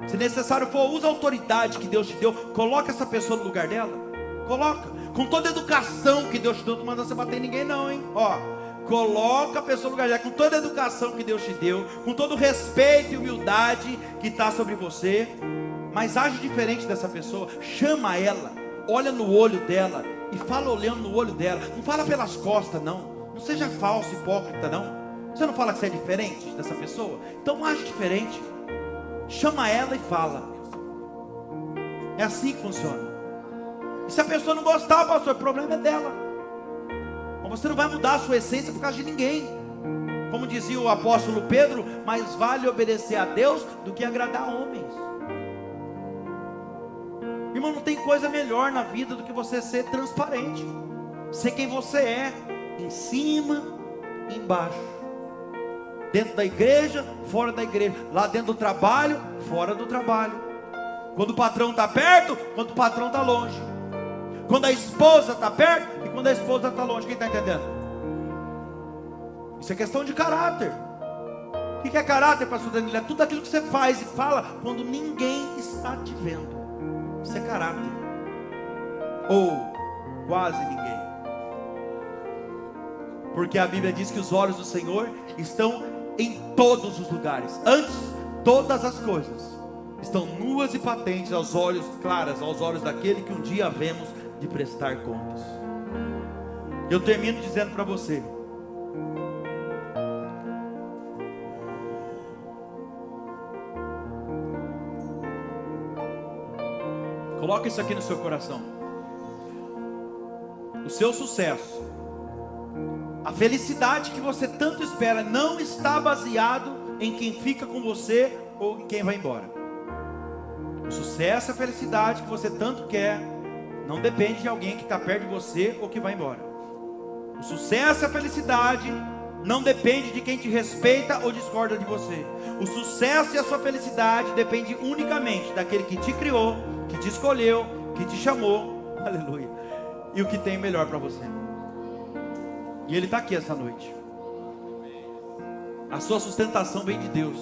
Se necessário for, usa a autoridade que Deus te deu. Coloca essa pessoa no lugar dela. Coloca. Com toda a educação que Deus te deu. Não manda você bater em ninguém não, hein? Ó. Coloca a pessoa no lugar dela. Com toda a educação que Deus te deu. Com todo o respeito e humildade que está sobre você. Mas age diferente dessa pessoa. Chama ela. Olha no olho dela. E fala olhando no olho dela. Não fala pelas costas não. Não seja falso, hipócrita não. Você não fala que você é diferente dessa pessoa? Então age diferente. Chama ela e fala. É assim que funciona. E se a pessoa não gostar, pastor, o problema é dela. Mas você não vai mudar a sua essência por causa de ninguém. Como dizia o apóstolo Pedro, mais vale obedecer a Deus do que agradar a homens. Irmão, não tem coisa melhor na vida do que você ser transparente. Ser quem você é. Em cima e embaixo. Dentro da igreja, fora da igreja. Lá dentro do trabalho, fora do trabalho. Quando o patrão está perto, quando o patrão está longe. Quando a esposa está perto e quando a esposa está longe. Quem está entendendo? Isso é questão de caráter. O que é caráter, pastor Danilo? É tudo aquilo que você faz e fala quando ninguém está te vendo. Isso é caráter. Ou quase ninguém. Porque a Bíblia diz que os olhos do Senhor estão em todos os lugares. Antes, todas as coisas estão nuas e patentes aos olhos, claras aos olhos daquele que um dia havemos de prestar contas. Eu termino dizendo para você: coloque isso aqui no seu coração. O seu sucesso, a felicidade que você tanto espera, não está baseado em quem fica com você ou em quem vai embora. O sucesso e a felicidade que você tanto quer não depende de alguém que está perto de você ou que vai embora. O sucesso e a felicidade não depende de quem te respeita ou discorda de você. O sucesso e a sua felicidade depende unicamente daquele que te criou, que te escolheu, que te chamou, aleluia, e o que tem melhor para você. E Ele está aqui essa noite. A sua sustentação vem de Deus.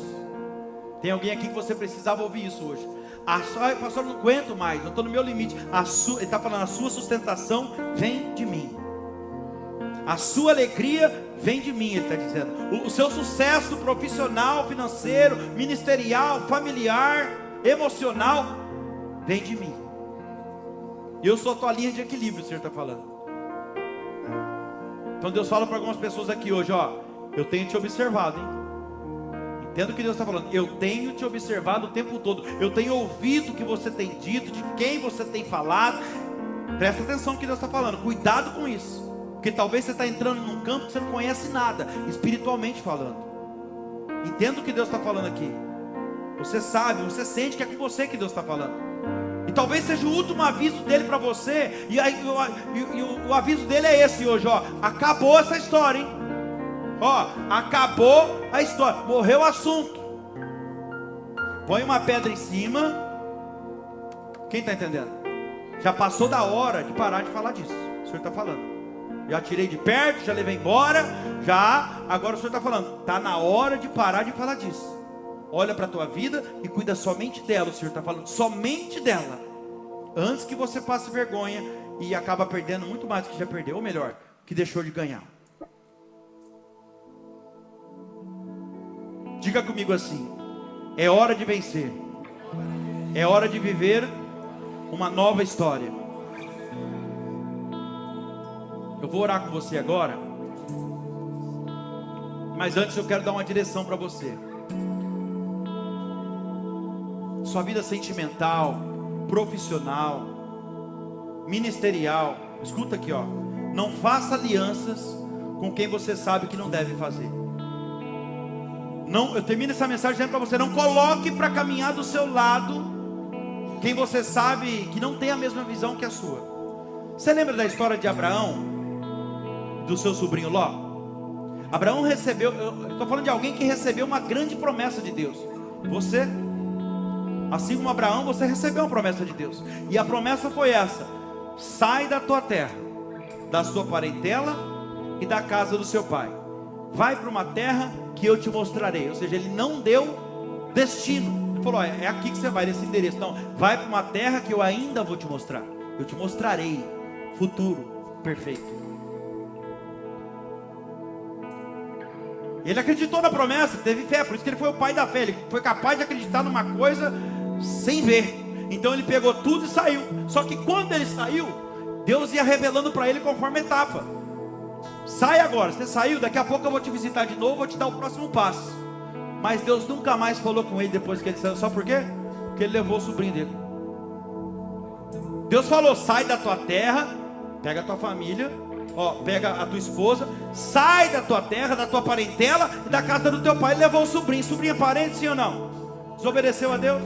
Tem alguém aqui que você precisava ouvir isso hoje. Pastor, eu não aguento mais, eu estou no meu limite. Ele está falando, a sua sustentação vem de mim. A sua alegria vem de mim, ele está dizendo. O seu sucesso profissional, financeiro, ministerial, familiar, emocional, vem de mim. Eu sou a tua linha de equilíbrio, o Senhor está falando. Então Deus fala para algumas pessoas aqui hoje, ó, eu tenho te observado, hein? Entenda o que Deus está falando. Eu tenho te observado o tempo todo. Eu tenho ouvido o que você tem dito, de quem você tem falado. Presta atenção no que Deus está falando. Cuidado com isso. Porque talvez você está entrando num campo que você não conhece nada, espiritualmente falando. Entenda o que Deus está falando aqui. Você sabe, você sente que é com você que Deus está falando. E talvez seja o último aviso dele para você. E o aviso dele é esse hoje, ó. Acabou essa história, hein? Ó, acabou a história. Morreu o assunto. Põe uma pedra em cima. Quem está entendendo? Já passou da hora de parar de falar disso. O Senhor está falando. Já tirei de perto, já levei embora, agora o Senhor está falando. Está na hora de parar de falar disso. Olha para a tua vida e cuida somente dela. O Senhor está falando somente dela. Antes que você passe vergonha e acaba perdendo muito mais do que já perdeu. Ou melhor, que deixou de ganhar. Diga comigo assim: é hora de vencer. É hora de viver uma nova história. Eu vou orar com você agora. Mas antes eu quero dar uma direção para você. Sua vida sentimental, profissional, ministerial. Escuta aqui, ó. Não faça alianças com quem você sabe que não deve fazer. Não, eu termino essa mensagem dizendo para você: não coloque para caminhar do seu lado quem você sabe que não tem a mesma visão que a sua. Você lembra da história de Abraão, do seu sobrinho Ló? Abraão recebeu, eu estou falando de alguém que recebeu uma grande promessa de Deus. Você, assim como Abraão, você recebeu uma promessa de Deus. E a promessa foi essa: sai da tua terra, da sua parentela e da casa do seu pai. Vai para uma terra que eu te mostrarei. Ou seja, ele não deu destino. Ele falou: é aqui que você vai, nesse endereço. Não, vai para uma terra que eu ainda vou te mostrar. Eu te mostrarei futuro perfeito. Ele acreditou na promessa, teve fé. Por isso que ele foi o pai da fé. Ele foi capaz de acreditar numa coisa sem ver. Então ele pegou tudo e saiu. Só que quando ele saiu, Deus ia revelando para ele conforme etapa. Sai agora, você saiu, daqui a pouco eu vou te visitar de novo, vou te dar o próximo passo. Mas Deus nunca mais falou com ele depois que ele saiu. Sabe por quê? Porque ele levou o sobrinho dele. Deus falou: sai da tua terra, pega a tua família, ó, pega a tua esposa, sai da tua terra, da tua parentela e da casa do teu pai. Ele levou o sobrinho. Sobrinho é parente, sim ou não? Desobedeceu a Deus?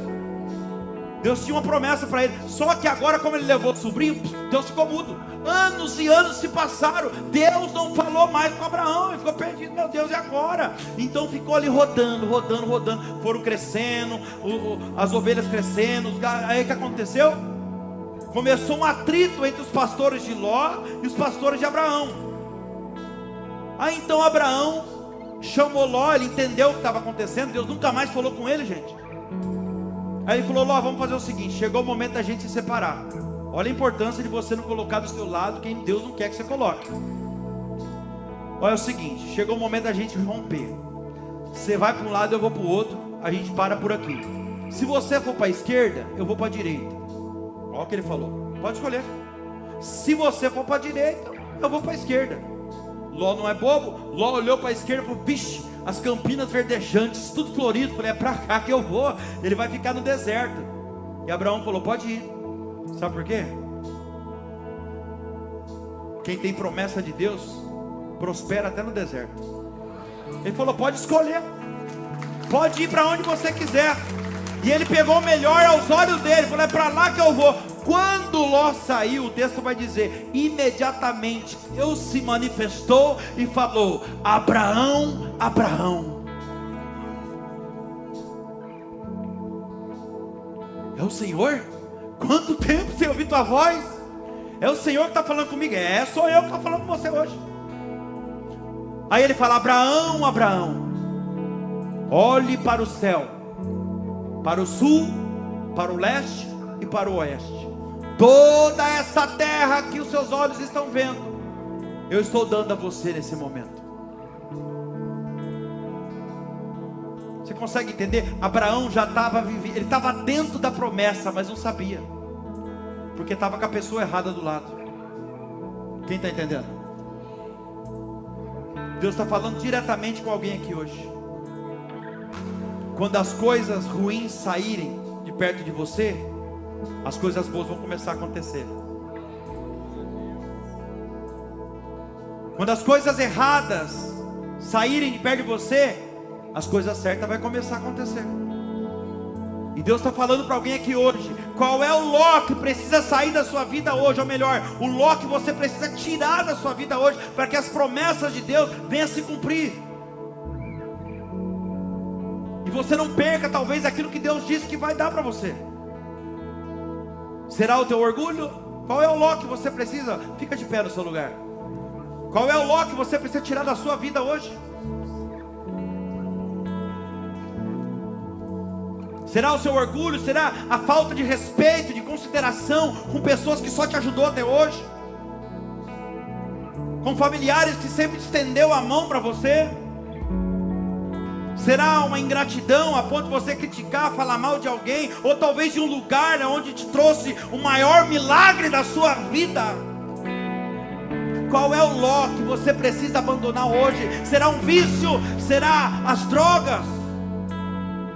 Deus tinha uma promessa para ele. Só que agora, como ele levou o sobrinho, Deus ficou mudo. Anos e anos se passaram. Deus não falou mais com Abraão. Ele ficou perdido. Meu Deus, e agora? Então ficou ali rodando. Foram crescendo, as ovelhas crescendo. Aí o que aconteceu? Começou um atrito entre os pastores de Ló e os pastores de Abraão. Aí então Abraão chamou Ló. Ele entendeu o que estava acontecendo. Deus nunca mais falou com ele, gente. Aí ele falou: Ló, vamos fazer o seguinte, chegou o momento da gente se separar. Olha a importância de você não colocar do seu lado quem Deus não quer que você coloque. Olha o seguinte, chegou o momento da gente romper. Você vai para um lado, eu vou para o outro. A gente para por aqui. Se você for para a esquerda, eu vou para a direita. Olha o que ele falou, pode escolher. Se você for para a direita, eu vou para a esquerda. Ló não é bobo. Ló olhou para a esquerda e falou: vixe, as campinas verdejantes, tudo florido. Falei: é para cá que eu vou. Ele vai ficar no deserto. E Abraão falou: pode ir. Sabe por quê? Quem tem promessa de Deus prospera até no deserto. Ele falou: pode escolher, pode ir para onde você quiser. E ele pegou o melhor aos olhos dele. Falou: é para lá que eu vou. Quando Ló saiu, o texto vai dizer: imediatamente Deus se manifestou e falou: Abraão, Abraão. É o Senhor? Quanto tempo sem ouvir tua voz? É o Senhor que está falando comigo? É, sou eu que estou falando com você hoje. Aí ele fala: Abraão, Abraão, olhe para o céu, para o sul, para o leste e para o oeste. Toda essa terra que os seus olhos estão vendo, eu estou dando a você nesse momento. Você consegue entender? Abraão já estava vivendo, ele estava dentro da promessa, mas não sabia, porque estava com a pessoa errada do lado. Quem está entendendo? Deus está falando diretamente com alguém aqui hoje. Quando as coisas ruins saírem de perto de você, as coisas boas vão começar a acontecer. Quando as coisas erradas saírem de perto de você, as coisas certas vão começar a acontecer. E Deus está falando para alguém aqui hoje: qual é o Ló que precisa sair da sua vida hoje? Ou melhor, o Ló que você precisa tirar da sua vida hoje, para que as promessas de Deus venham a se cumprir. E você não perca talvez aquilo que Deus disse que vai dar para você. Será o teu orgulho? Qual é o Ló que você precisa? Fica de pé no seu lugar. Qual é o Ló que você precisa tirar da sua vida hoje? Será o seu orgulho? Será a falta de respeito, de consideração com pessoas que só te ajudou até hoje? Com familiares que sempre estendeu a mão para você? Será uma ingratidão a ponto de você criticar, falar mal de alguém? Ou talvez de um lugar onde te trouxe o maior milagre da sua vida? Qual é o Ló que você precisa abandonar hoje? Será um vício? Será as drogas?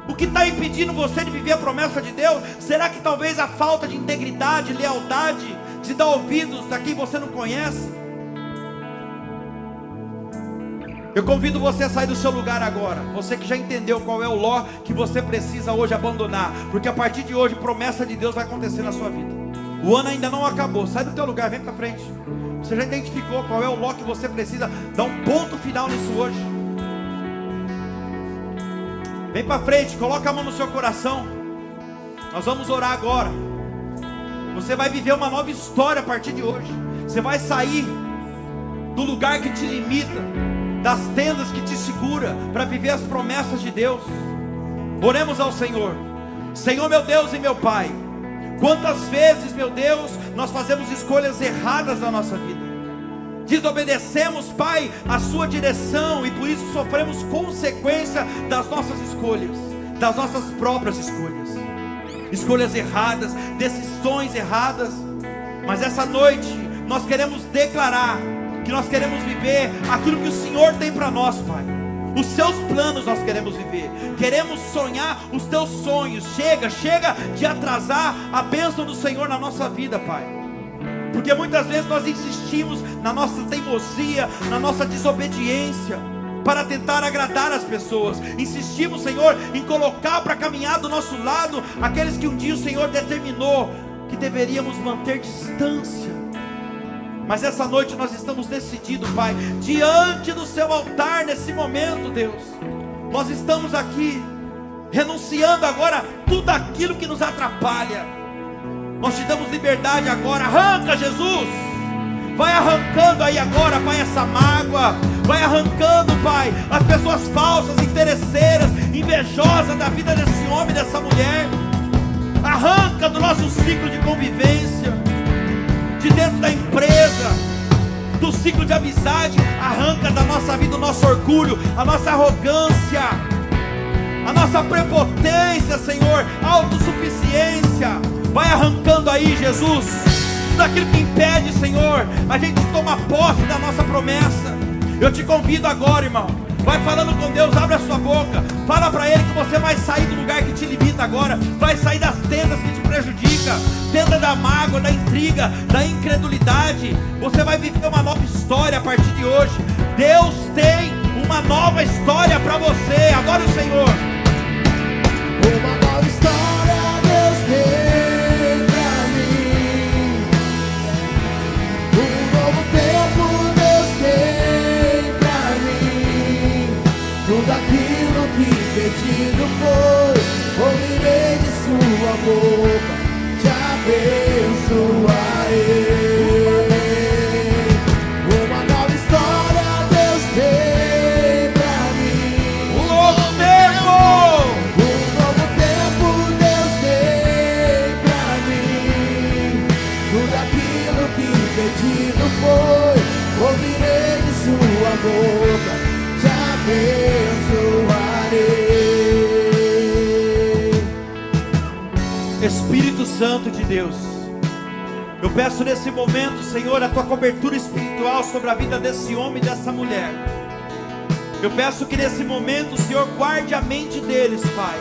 O que está impedindo você de viver a promessa de Deus? Será que talvez a falta de integridade, lealdade, de dar ouvidos a quem você não conhece? Eu convido você a sair do seu lugar agora. Você que já entendeu qual é o Ló que você precisa hoje abandonar, porque a partir de hoje promessa de Deus vai acontecer na sua vida. O ano ainda não acabou. Sai do teu lugar, vem para frente. Você já identificou qual é o Ló que você precisa dar um ponto final nisso hoje? Vem para frente, coloca a mão no seu coração. Nós vamos orar agora. Você vai viver uma nova história a partir de hoje. Você vai sair do lugar que te limita, das tendas que te segura, para viver as promessas de Deus. Oremos ao Senhor. Senhor, meu Deus e meu Pai, quantas vezes, meu Deus, nós fazemos escolhas erradas na nossa vida, desobedecemos, Pai, a sua direção, e por isso sofremos consequência das nossas escolhas, das nossas próprias escolhas, escolhas erradas, decisões erradas. Mas essa noite nós queremos declarar que nós queremos viver aquilo que o Senhor tem para nós, Pai. Os seus planos nós queremos viver, queremos sonhar os teus sonhos. Chega de atrasar a bênção do Senhor na nossa vida, Pai. Porque muitas vezes nós insistimos na nossa teimosia, na nossa desobediência, para tentar agradar as pessoas. Insistimos, Senhor, em colocar para caminhar do nosso lado aqueles que um dia o Senhor determinou que deveríamos manter distância. Mas essa noite nós estamos decididos, Pai, diante do seu altar nesse momento, Deus. Nós estamos aqui renunciando agora tudo aquilo que nos atrapalha. Nós te damos liberdade agora. Arranca, Jesus. Vai arrancando aí agora, Pai, essa mágoa. Vai arrancando, Pai, as pessoas falsas, interesseiras, invejosas da vida desse homem, dessa mulher. Arranca do nosso ciclo de convivência, de dentro da empresa, do ciclo de amizade. Arranca da nossa vida o nosso orgulho, a nossa arrogância, a nossa prepotência, Senhor, autossuficiência. Vai arrancando aí, Jesus, tudo aquilo que impede, Senhor, a gente tomar posse da nossa promessa. Eu te convido agora, irmão, vai falando com Deus, abre a sua boca, fala para Ele que você vai sair do lugar que te limita agora, vai sair das tendas que te prejudica, tenda da mágoa, da intriga, da incredulidade. Você vai viver uma nova história a partir de hoje. Deus tem uma nova história para você. Adore o Senhor. Uma nova história Deus tem pra mim. Um novo tempo Deus tem pra mim. Tudo aquilo que pedido foi, ouvirei de sua boca, te abençoarei. Uma nova história Deus tem pra mim. Um novo tempo. Um novo tempo Deus tem pra mim. Tudo aquilo que pedido foi, ouvirei de sua boca, te abençoarei. Espírito Santo de Deus, eu peço nesse momento, Senhor, a tua cobertura espiritual sobre a vida desse homem e dessa mulher. Eu peço que nesse momento o Senhor guarde a mente deles, Pai.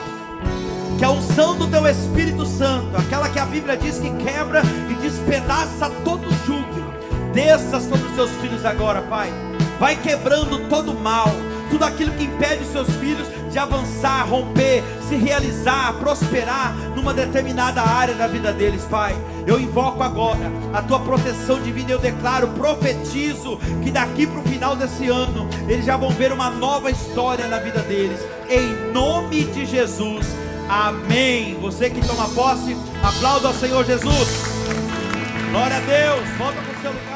Que a unção do teu Espírito Santo, aquela que a Bíblia diz que quebra e despedaça todo jugo, desça sobre os teus filhos agora, Pai. Vai quebrando todo mal, tudo aquilo que impede os seus filhos de avançar, romper, se realizar, prosperar numa determinada área da vida deles, Pai. Eu invoco agora a tua proteção divina. Eu declaro, profetizo que daqui para o final desse ano eles já vão ver uma nova história na vida deles, em nome de Jesus, amém. Você que toma posse, Aplauda ao Senhor Jesus. Glória a Deus. Volta para o seu lugar.